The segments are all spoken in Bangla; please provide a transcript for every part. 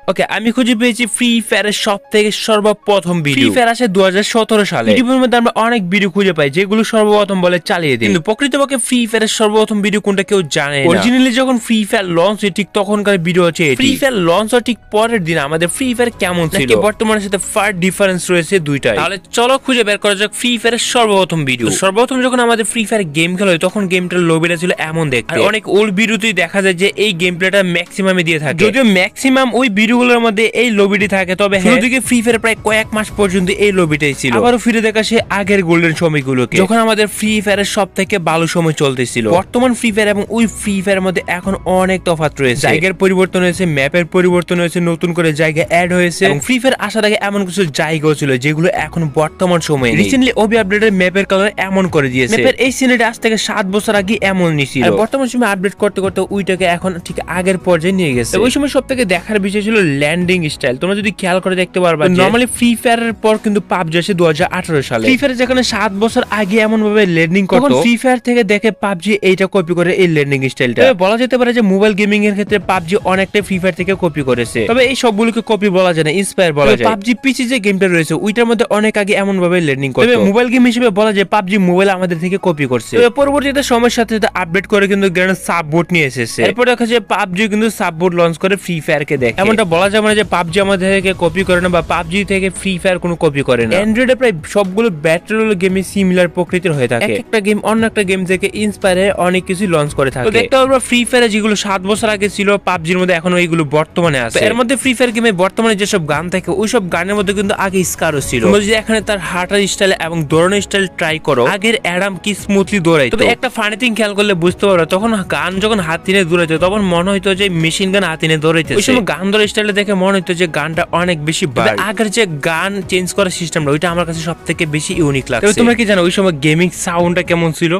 ওকে, আমি খুঁজে পেয়েছি ফ্রি ফায়ারের সবথেকে সর্বপ্রথম ভিডিও। ফ্রি ফায়ার আসে 2017 সালে। ইউটিউবের মধ্যে আমরা অনেক ভিডিও খুঁজে পাই যেগুলো সর্বপ্রথম বলে চালিয়ে দিই, কিন্তু প্রকৃতপক্ষে ফ্রি ফায়ারের সর্বপ্রথম ভিডিও কোনটা কেউ জানে না। অরিজিনালি যখন ফ্রি ফায়ার লঞ্চ হয় ঠিক তখনকার ভিডিও হচ্ছে এটি। ফ্রি ফায়ার লঞ্চ হওয়ার ঠিক পরের দিন আমাদের ফ্রি ফায়ার কেমন ছিল বর্তমানের সাথে ফার ডিফারেন্স রয়েছে দুইটাই। তাহলে চলো খুঁজে বের করা যাক ফ্রি ফায়ারের সর্বপ্রথম ভিডিও। সর্বপ্রথম যখন আমাদের ফ্রি ফায়ার গেম খেলা হয় তখন গেমটার লবিটা ছিল এমন দেখতে। আর অনেক ওল্ড ভিডিওতেই দেখা যায় যে এই গেম প্লেটা ম্যাক্সিমামে দিয়ে থাকে, যদিও ম্যাক্সিমাম ওই ভিডিওগুলোর মধ্যে এই লবিটি থাকে। তবে শুরুদিকে ফ্রি ফায়ার প্রায় কয়েক মাস পর্যন্ত এই লবিটাই ছিল। আবারও ফিরে দেখা সে আগের গোল্ডেন সময়গুলোকে, যখন আমাদের ফ্রি ফায়ারের সব থেকে ভালো সময় চলতেছিল। বর্তমান ফ্রি ফায়ার এবং ওই ফ্রি ফায়ারের মধ্যে এখন অনেক তফাৎ রয়েছে। জায়গার পরিবর্তন হয়েছে, ম্যাপের পরিবর্তন হয়েছে, নতুন করে জায়গা অ্যাড হয়েছে এবং ফ্রি ফায়ার আসার আগে এমন কিছু জায়গাও ছিল যেগুলো এখন বর্তমান সময়ে রিসেন্টলি ওবি আপডেটের ম্যাপের কালার এমন করে দিয়েছে। ম্যাপের এই সিনারিটা আজ থেকে 7 বছর আগে এমন ছিল, বর্তমান সময় আপডেট করতে করতে ওইটাকে এখন ঠিক আগের পর্যায়ে নিয়ে গেছে। ওই সময় সব থেকে দেখার বিষয় ছিল ল্যান্ডিং স্টাইল। তোমরা যদি খেয়াল করে দেখতে পারবা নরমালি ফ্রি ফায়ারের পর কিন্তু পাবজি আসে 2018 সালে। ফ্রি ফায়ার যেখানে 7 বছর আগে এমন ভাবে ল্যান্ডিং করতো, ফ্রি ফায়ার থেকে দেখে পাবজি এইটা কপি করে এই ল্যান্ডিং স্টাইলটা। বলা যেতে পারে যে মোবাইল গেমিং এর ক্ষেত্রে পাবজি অনেকটা ফ্রি ফায়ার থেকে কপি করেছে। তবে এই সবগুলোকে কপি বলা যায় না, ইন্সপায়ার বলা যায়। পাবজি পিসি যে গেমটা রয়েছে ওইটার মধ্যে অনেক আগে এমন ভাবে ল্যান্ডিং করতো। তবে মোবাইল গেম হিসেবে বলা যায় পাবজি মোবাইল আমাদের থেকে কপি করছে। তবে পরবর্তীতে সময়ের সাথে সাথে আপডেট করে কিন্তু গ্র্যান্ড সাববোর্ড নিয়ে এসেছে। এরপর দেখা যায় পাবজি কিন্তু সাববোর্ড লঞ্চ করে ফ্রি ফায়ার কে দেখে। এমনটা বলা যাবে না যে পাবজি আমাদের থেকে কপি করে না বা পাবজি থেকে ফ্রি ফায়ার কোনো কপি করে না। অ্যান্ড্রয়েডে প্রায় সবগুলো ব্যাটল রয়্যাল গেমই সিমিলার প্রকৃতির হয়ে থাকে। একটা গেম অন্য একটা গেম থেকে ইন্সপায়ার হয়ে অনেক কিছু লঞ্চ করে থাকে। তো দেখতে পারবো ফ্রি ফায়ারে যেগুলো 7 বছর আগে ছিল পাবজির মধ্যে এখনো এইগুলো বর্তমানে আছে। এর মধ্যে ফ্রি ফায়ার গেমে বর্তমানে যেসব গান থাকে ওইসব গানের মধ্যে কিন্তু আগে স্কারও ছিল। তোমরা যদি এখানে তার হাঁটার স্টাইল এবং দৌড়ানোর স্টাইল ট্রাই করো, আগের অ্যাডাম কি স্মুথলি দৌড়াইতো। তবে একটা ফানি থিং খেয়াল করলে বুঝতে পারো তখন গান যখন হাত নিয়ে দৌড়াইতো তখন মনে হইতো যে মেশিন গান হাত নিয়ে দৌড়াইতেছে। ওই সময় গান ধরার স্টাইলে দেখে মনে হইতো যে গানটা অনেক বেশি বাড়ে। আগের যে গান চেঞ্জ করার সিস্টেমটা ওইটা আমার কাছে সবথেকে বেশি ইউনিক লাগছে। তোমরা কি জানো ওই সময় গেমিং সাউন্ডটা কেমন ছিল?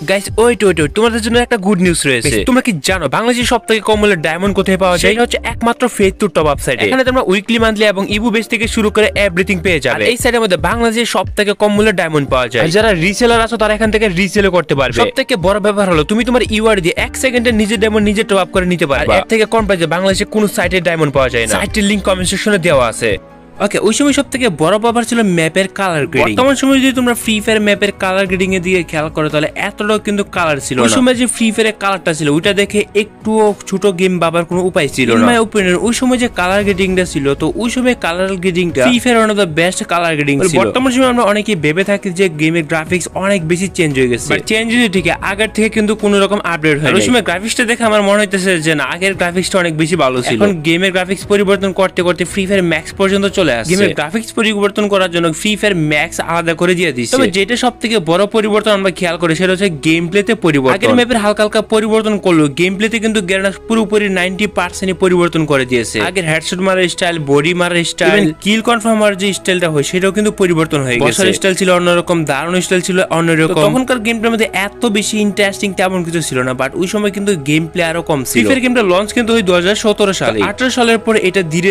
গাইস ওয়েট তোমাদের জন্য একটা গুড নিউজ রয়েছে। তোমরা কি জানো বাংলাদেশের সবথেকে কম মূল্যের ডায়মন্ড কোথায় পাওয়া যায়? এটা হচ্ছে একমাত্র ফেথটুর টপ আপ সাইটে। এখানে তোমরা উইকলি, মান্থলি এবং ইভু বেস থেকে শুরু করে এভরিথিং পেয়ে যাবে। এই সাইটের মধ্যে বাংলাদেশের সবথেকে কম মূল্যের ডায়মন্ড পাওয়া যায়। যারা রিসেলার আছো তারা এখান থেকে রিসেলও করতে পারবে। সবথেকে বড় ব্যাপার হলো তুমি তোমার ইউআর দিয়ে 1 সেকেন্ডে নিজের ডায়মন্ড নিজে টপ আপ করে নিতে পারবে। এর থেকে কম প্রাইসে বাংলাদেশে কোনো সাইটে ডায়মন্ড পাওয়া যায় না। সাইটের লিংক কমেন্ট সেকশনে দেওয়া আছে। ওকে, ওই সময় সব থেকে বড় ব্যাপার ছিল ম্যাপের কালার গ্রেডিং। বর্তমান সময় যদি তোমরা ফ্রি ফায়ার ম্যাপের কালার গ্রেডিং এর দিকে খেয়াল করো তাহলে এতটাও কিন্তু কালার ছিল না। ওই সময় যে ফ্রি ফায়ারের কালারটা ছিল ওইটা দেখে একটু ছোট গেম বাবার কোনো উপায় ছিল না। মাই ওপিনিয়ন ওই সময় যে কালার গ্রেডিংটা ছিল, তো ওই সময় কালার গ্রেডিংটা Free Fire one of the best colour grading ছিল। বর্তমান সময় আমরা অনেকেই ভেবে থাকি যে গেমের গ্রাফিক্স অনেক বেশি চেঞ্জ হয়ে গেছে, বাট চেঞ্জ হয়েছে ঠিক আগের থেকে কিন্তু কোনো রকম আপডেট হয় না। ওই সময় গ্রাফিক্সটা দেখে আমার মনে হইতেছে যে না, আগের গ্রাফিক্সটা অনেক বেশি ভালো ছিল। এখন গেমের গ্রাফিক্স পরিবর্তন করতে করতে ফ্রি ফায়ার ম্যাক্স পর্যন্ত চলে আসছে। গেমের গ্রাফিক্স পরিবর্তন করার জন্য ফ্রি ফায়ার ম্যাক্স আলাদা করে দিয়ে দিয়েছে। তবে যেটা সবথেকে বড় পরিবর্তন আমরা খেয়াল করি সেটা হচ্ছে গেম প্লেতে পরিবর্তন। আগের ম্যাপের হালকা হালকা পরিবর্তন করলো, গেম প্লেতে কিন্তু গ্রেনেড পুরোপুরি 90% পরিবর্তন করে দিয়েছে। আগের হেডশট মারার স্টাইল, বডি মারার স্টাইল, কিল কনফার্ম মারার যে স্টাইলটা হয় সেটাও কিন্তু পরিবর্তন হয়ে গেছে। বসার স্টাইল ছিল অন্যরকম, দাঁড়ানো স্টাইল ছিল অন্যরকম। তখনকার গেম প্লের মধ্যে এত বেশি ইন্টারেস্টিং তেমন কিছু ছিল না, বাট ওই সময় কিন্তু গেম প্লে আরো কম ছিল। ফ্রি ফায়ার গেমটা লঞ্চ কিন্তু হয় 2017 সালে। 18 সালের পরে এটা ধীরে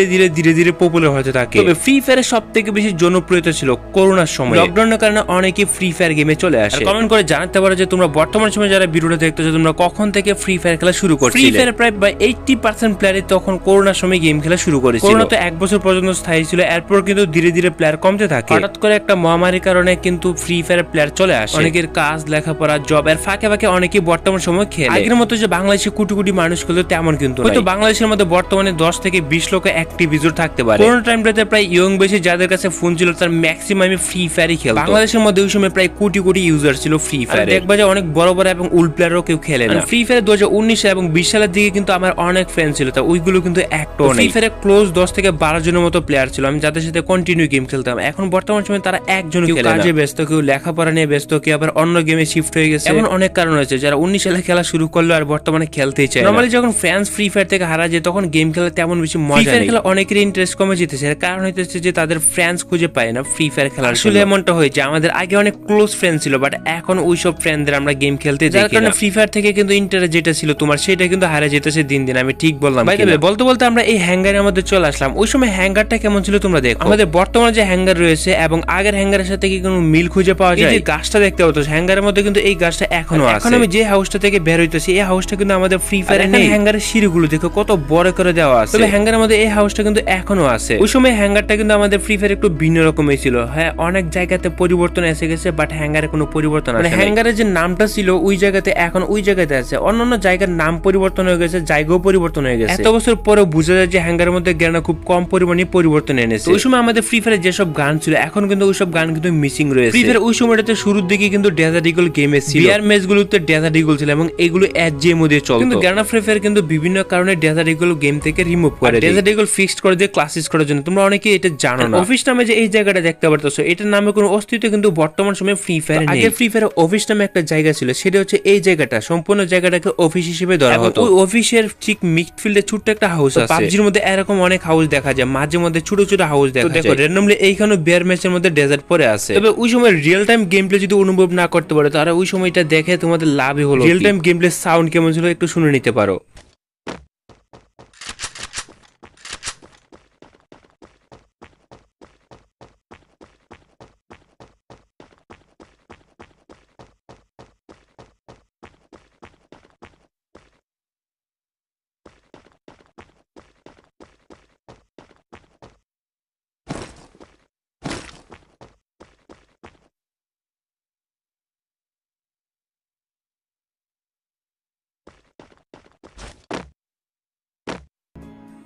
ধীরে পপুলার হতে থাকে। তবে ফ্রি ফায়ারের সবথেকে বেশি জনপ্রিয়তা ছিল করোনার সময়। লকডাউনের কারণে অনেকে ফ্রি ফায়ার গেমে চলে আসে। কমেন্ট করে জানাতে পারো যে তোমরা বর্তমান সময়ে যারা ভিডিওটা দেখতেছো তোমরা কখন থেকে ফ্রি ফায়ার খেলা শুরু করছিলে। ফ্রি ফায়ার প্রায় 80% প্লেয়ারই তখন করোনার সময় গেম খেলা শুরু করেছিল। করোনা তো 1 বছর পর্যন্ত স্থায়ী ছিল, এরপর কিন্তু ধীরে ধীরে প্লেয়ার কমতে থাকে। হঠাৎ করে একটা মহামারীর কারণে কিন্তু ফ্রি ফায়ার প্লেয়ার চলে আসে। অনেকের কাজ, লেখাপড়া, জব এর ফাঁকে ফাঁকে অনেকে বর্তমান সময় খেলে। আগের মতো যে বাংলাদেশে কোটি কোটি মানুষ খেলে তেমন কিন্তু হয়তো বাংলাদেশের মধ্যে বর্তমানে 10 থেকে 20 লক্ষ অ্যাক্টিভ ইউজার থাকতে পারে। করোনা টাইমটাতে প্রায় ইয়ং বেশি যাদের কাছে ফোন ছিল তার ম্যাক্সিমাম ফ্রি ফায়ারই খেলতো। বাংলাদেশের মধ্যে ওই সময় প্রায় কোটি কোটি ইউজার ছিল ফ্রি ফায়ার। দেখবা যে অনেক বড় বড় এবং উল্ড প্লেয়ারও কেউ খেলে না। ফ্রি ফায়ার 2019 এবং 20 সালের দিকে কিন্তু আমার অনেক ফ্রেন্ড ছিল, তা ওইগুলো কিন্তু একটাও নেই। ফ্রি ফায়ারে ক্লোজ 10 থেকে 12 জনের মতো প্লেয়ার ছিল আমি যাদের সাথে কন্টিনিউ গেম খেলতাম। এখন বর্তমান সময় তারা একজন খেলে না। কাজে ব্যস্ত, কেউ লেখাপড়া নিয়ে ব্যস্ত, কেউ আবার অন্য গেমে শিফট হয়ে গেছে। এমন অনেক কারণ আছে যারা 19 সালে খেলা শুরু করলো আর বর্তমানে খেলতেই চায়। নরমালি যখন ফ্যান্স ফ্রি ফায়ার থেকে হারা যায় তখন গেম খেলা তেমন বেশি মজা নেই। খেলা অনেকেরই ইন্টারেস্ট কমে যেতেছে, কারণ কারণ হইতেছে যে তাদের ফ্রেন্ডস খুঁজে পায় না ফ্রি ফায়ার খেলার। আসলে এমনটা হয় যে আমাদের আগে অনেক ক্লোজ ফ্রেন্ড ছিল, বাট এখন ওইসব ফ্রেন্ডদের আমরা গেম খেলতে যাই, যার কারণে ফ্রি ফায়ার থেকে কিন্তু ইন্টারেস্ট যেটা ছিল তোমার সেটা কিন্তু হারা যেতেছে দিন দিন। আমি ঠিক বললাম? বলতে বলতে আমরা এই হ্যাঙ্গারের মধ্যে চলে আসলাম। ওই সময় হ্যাঙ্গারটা কেমন ছিল তোমরা দেখো। আমাদের বর্তমানে যে হ্যাঙ্গার রয়েছে এবং আগের হ্যাঙ্গারের সাথে কি কোনো মিল খুঁজে পাওয়া যায়? এই যে গাছটা দেখতে পাচ্ছ হ্যাঙ্গারের মধ্যে কিন্তু এই গাছটা এখনো আছে। এখন আমি যে হাউসটা থেকে বের হইতেছি এই হাউসটা কিন্তু আমাদের ফ্রি ফায়ার নেই। হ্যাঙ্গারের সিঁড়িগুলো দেখো কত বড় করে দেওয়া আছে, তবে হ্যাঙ্গারের মধ্যে এই হাউসটা কিন্তু এখনো আছে। ওই সময় হ্যাঙ্গারটা কিন্তু আমাদের ফ্রি ফায়ার একটু ভিন্ন রকমের ছিল। হ্যাঁ, অনেক জায়গাতে পরিবর্তন এসে গেছে, বাট হ্যাঙ্গারে কোনো পরিবর্তন আসে না। হ্যাঙ্গারের যে নামটা ছিল ওই জায়গাতে এখন ওই জায়গাতে আছে। অন্যান্য জায়গার নাম পরিবর্তন হয়ে গেছে, জায়গাও পরিবর্তন হয়ে গেছে। এত বছর পরেও বোঝা যায় যে হ্যাঙ্গারের মধ্যে গ্যানা খুব কম পরিমাণে পরিবর্তন এনেছে। ওই সময় আমাদের ফ্রি ফায়ারে যেসব গান ছিল এখন কিন্তু ওইসব গান কিন্তু মিসিং রয়েছে। ফ্রি ফায়ার ওই সময়টাতে শুরুর দিকে কিন্তু ডেজার্ট ইগল গেমে ছিল, বিয়ার ম্যাচগুলোতে ডেজার্ট ইগল ছিল এবং এগুলো এসজে মধ্যে চলতো। কিন্তু গ্যানা ফ্রি ফায়ার কিন্তু বিভিন্ন কারণে ডেজার্ট ইগল গেম থেকে রিমুভ করে দেয়। ডেজার্ট ইগল ফিক্সড করে দিয়ে ক্লাসিস করার জন্য। তোমরা অনেকে এটা জানো না। অফিস নামে যে এই জায়গাটা দেখতে পারতেছো এটার নামে কোনো অস্তিত্ব কিন্তু বর্তমান সময়ে ফ্রি ফায়ার নেই। আগে ফ্রি ফায়ার অফিস নামে একটা জায়গা ছিল, সেটা হচ্ছে এই জায়গাটা। সম্পূর্ণ জায়গাটাকে অফিস হিসেবে ধরা হতো। ওই অফিসের ঠিক মিডফিল্ডে ছোট্ট একটা হাউস আছে। পাবজির মধ্যে এরকম অনেক হাউস দেখা যায়, মাঝে মধ্যে ছোট ছোট হাউস দেখা যায়। দেখো র্যান্ডমলি এইখানে বিয়ার ম্যাচের মধ্যে ডেজার্ট পরে আছে। তবে ওই সময় রিয়েল টাইম গেম প্লে যদি অনুভব না করতে পারো তাহলে ওই সময়টা দেখে তোমাদের লাভই হলো। Real time game play sound কেমন ছিল একটু শুনে নিতে পারো।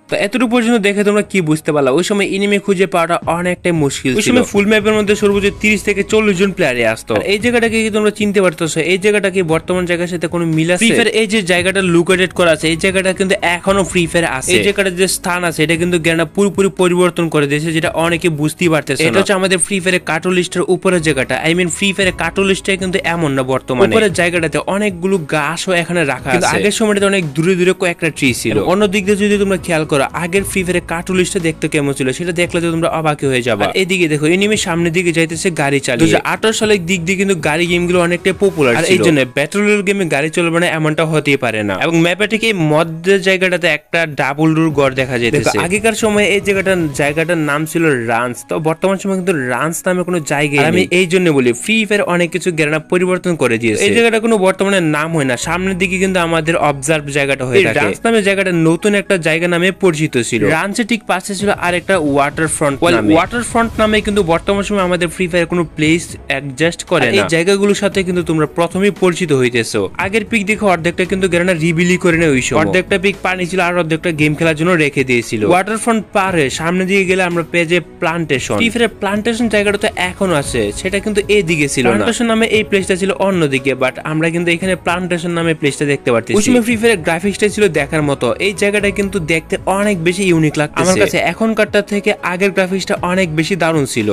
তো এতটুকু পর্যন্ত দেখে তোমরা কি বুঝতে পারলা? ওই সময় এনিমি খুঁজে পাওয়াটা অনেকটাই মুশকিল ছিল। ওই সময় ফুল ম্যাপের মধ্যে সর্বোচ্চ 30 থেকে 40 জন প্লেয়ারে আসতো। এই জায়গাটাকে কি তোমরা চিনতে পারতেছো? এই জায়গাটা কি বর্তমান জায়গার সাথে কোনো মিল আছে? ফ্রি ফায়ার এই যে জায়গাটা লোকেটেড করা আছে এই জায়গাটা কিন্তু এখনো ফ্রি ফায়ার আছে। এই জায়গাটার যে স্থান আছে এটা কিন্তু গ্যানা পুরোপুরি পরিবর্তন করে দিয়েছে, যেটা অনেকে বুঝতেই পারতেছে। এটা হচ্ছে আমাদের ফ্রি ফায়ারের কার্টুন লিস্টের উপরের জায়গাটা। আই মিন ফ্রি ফায়ারের কার্টুন লিস্টে কিন্তু এমন না, বর্তমানে উপরের জায়গাটাতে অনেকগুলো গাছও এখানে রাখা আছে। আগের সময়টাতে অনেক দূরে দূরে কয়েকটা ট্রি ছিল। অন্য দিক দিয়ে যদি তোমরা খেয়াল করো আগের ফ্রি কার্টুন লিস্টে দেখতে কেমন ছিল সেটা দেখলে তো তোমরা অবাক হয়ে যাবে। এদিকে দেখো এনিমি সামনের দিকে যাইতেছে গাড়ি চালিয়ে। 2018 সালের দিক দিয়ে কিন্তু গাড়ি গেমগুলো অনেকটাই পপুলার ছিল। এই জন্য ব্যাটল রয়্যাল গেমে গাড়ি চলবে না এমনটা হতেই পারে না। এবং ম্যাপে ঠিক এই মধ্যের জায়গাটাতে একটা ডাবল রুর ঘর দেখা যাইতেছে। আগেকার সময় এই জায়গাটার নাম ছিল রান্স, তো বর্তমান সময় কিন্তু রান্স নামে কোনো জায়গা নেই। আমি এই জন্য বলি ফ্রি ফায়ার অনেক কিছু গ্যানা পরিবর্তন করে দিয়েছে। এই জায়গাটা কোনো বর্তমানে নাম হয় না, সামনের দিকে কিন্তু আমাদের অবজার্ভ জায়গাটা হয়ে থাকে। রান্স নামে জায়গাটা নতুন একটা জায়গা নামে পরিচিত ছিল। রান্সের ঠিক পাশে ছিল আরেকটা ওয়াটার ফ্রন্ট। ওয়াটার ফ্রন্ট নামে কিন্তু বর্তমান সময় আমাদের ফ্রি ফায়ার কোনো প্লেস অ্যাডজাস্ট করে না। এই জায়গাগুলোর সাথে কিন্তু তোমরা প্রথমেই পরিচিত হইতেছো। আগের পিক দেখো অর্ধেকটা কিন্তু গ্যানা রিবিলি করে নেয় ওই সময়। অর্ধেকটা পিক পানি ছিল আর অর্ধেকটা গেম খেলার জন্য রেখে দিয়েছিল। ওয়াটার ফ্রন্ট পার হয়ে সামনে দিকে গেলে আমরা পেয়ে যাই প্লান্টেশন। ফ্রি ফায়ার প্লান্টেশন জায়গাটা তো এখনো আছে, সেটা কিন্তু এই দিকে ছিল না। প্লান্টেশন নামে এই প্লেসটা ছিল অন্যদিকে, বাট আমরা কিন্তু এখানে প্লান্টেশন নামে প্লেসটা দেখতে পারতেছি। ওই সময় ফ্রি ফায়ার গ্রাফিক্সটা ছিল দেখার মতো। এই জায়গাটা কিন্তু দেখতে অনেক বেশি ইউনিক লাগছে আমার কাছে। এখনকারটা থেকে আগের গ্রাফিক্সটা অনেক বেশি দারুণ ছিল।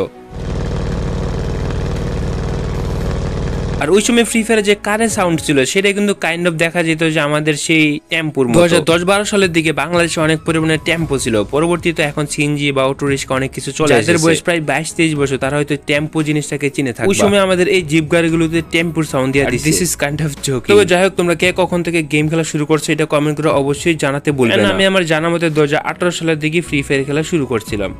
আর ওই সময় ফ্রি ফায়ারে যে কারে সাউন্ড ছিল সেটা কিন্তু কাইন্ড অফ দেখা যেত যে আমাদের সেই টেম্পোর মতো। 2010-12 সালের দিকে বাংলাদেশে অনেক পরিমাণে টেম্পো ছিল। পরবর্তীতে এখন সিএনজি বা অটো রিক্সা অনেক কিছু চলে আসছে। যাদের বয়স প্রায় 22-23 বছর তারা হয়তো টেম্পো জিনিসটাকে চিনে থাকবে। ওই সময় আমাদের এই জিপ গাড়িগুলোতে টেম্পোর সাউন্ড দিয়ে দিচ্ছে। This is kind of joke. তবে যাই হোক, তোমরা কে কখন থেকে গেম খেলা শুরু করছো এটা কমেন্ট করে অবশ্যই জানাতে ভুলবে না। আমি আমার জানা মতে 2018 সালের দিকে ফ্রি ফায়ার খেলা শুরু করছিলাম।